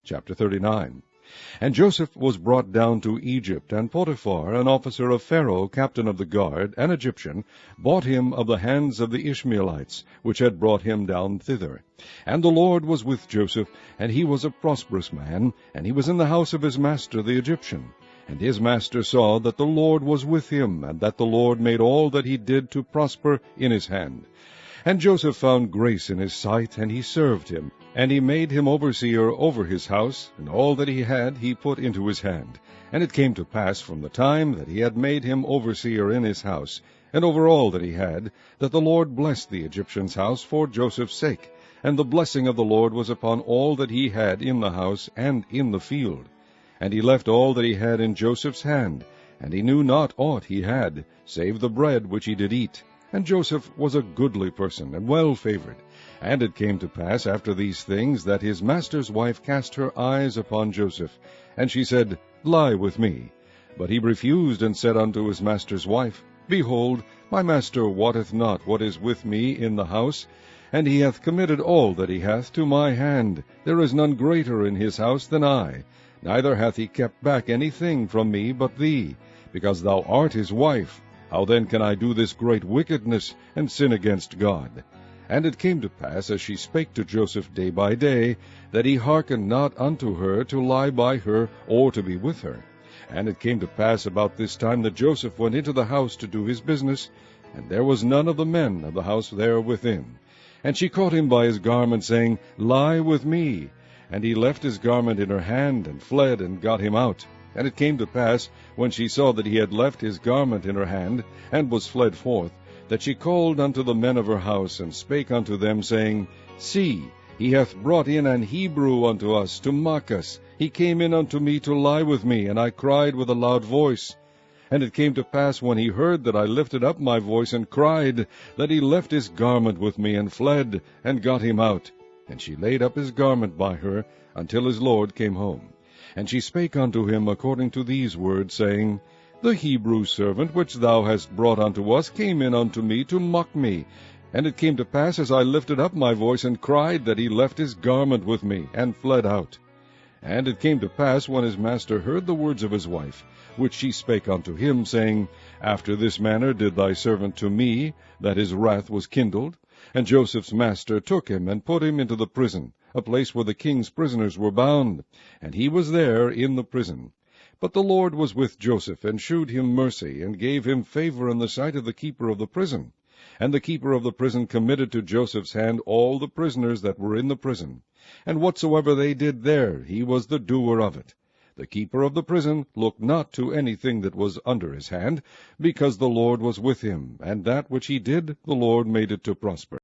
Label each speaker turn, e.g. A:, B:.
A: Chapter 39. And Joseph was brought down to Egypt, and Potiphar, an officer of Pharaoh, captain of the guard, an Egyptian, bought him of the hands of the Ishmaelites, which had brought him down thither. And the Lord was with Joseph, and he was a prosperous man, and he was in the house of his master the Egyptian. And his master saw that the Lord was with him, and that the Lord made all that he did to prosper in his hand. And Joseph found grace in his sight, and he served him. And he made him overseer over his house, and all that he had he put into his hand. And it came to pass from the time that he had made him overseer in his house, and over all that he had, that the Lord blessed the Egyptian's house for Joseph's sake. And the blessing of the Lord was upon all that he had in the house and in the field. And he left all that he had in Joseph's hand, and he knew not aught he had, save the bread which he did eat. And Joseph was a goodly person, and well favored. And it came to pass after these things, that his master's wife cast her eyes upon Joseph. And she said, Lie with me. But he refused, and said unto his master's wife, Behold, my master wotteth not what is with me in the house, and he hath committed all that he hath to my hand. There is none greater in his house than I. Neither hath he kept back anything from me but thee, because thou art his wife. How then can I do this great wickedness, and sin against God? And it came to pass, as she spake to Joseph day by day, that he hearkened not unto her to lie by her, or to be with her. And it came to pass about this time that Joseph went into the house to do his business, and there was none of the men of the house there within. And she caught him by his garment, saying, Lie with me. And he left his garment in her hand, and fled, and got him out. And it came to pass, when she saw that he had left his garment in her hand, and was fled forth, that she called unto the men of her house, and spake unto them, saying, See, he hath brought in an Hebrew unto us, to mock us. He came in unto me to lie with me, and I cried with a loud voice. And it came to pass, when he heard that I lifted up my voice and cried, that he left his garment with me, and fled, and got him out. And she laid up his garment by her, until his lord came home. And she spake unto him according to these words, saying, The Hebrew servant which thou hast brought unto us came in unto me to mock me. And it came to pass, as I lifted up my voice and cried, that he left his garment with me, and fled out. And it came to pass, when his master heard the words of his wife, which she spake unto him, saying, After this manner did thy servant to me, that his wrath was kindled. And Joseph's master took him, and put him into the prison, a place where the king's prisoners were bound, and he was there in the prison. But the Lord was with Joseph, and shewed him mercy, and gave him favor in the sight of the keeper of the prison. And the keeper of the prison committed to Joseph's hand all the prisoners that were in the prison. And whatsoever they did there, he was the doer of it. The keeper of the prison looked not to anything that was under his hand, because the Lord was with him, and that which he did, the Lord made it to prosper.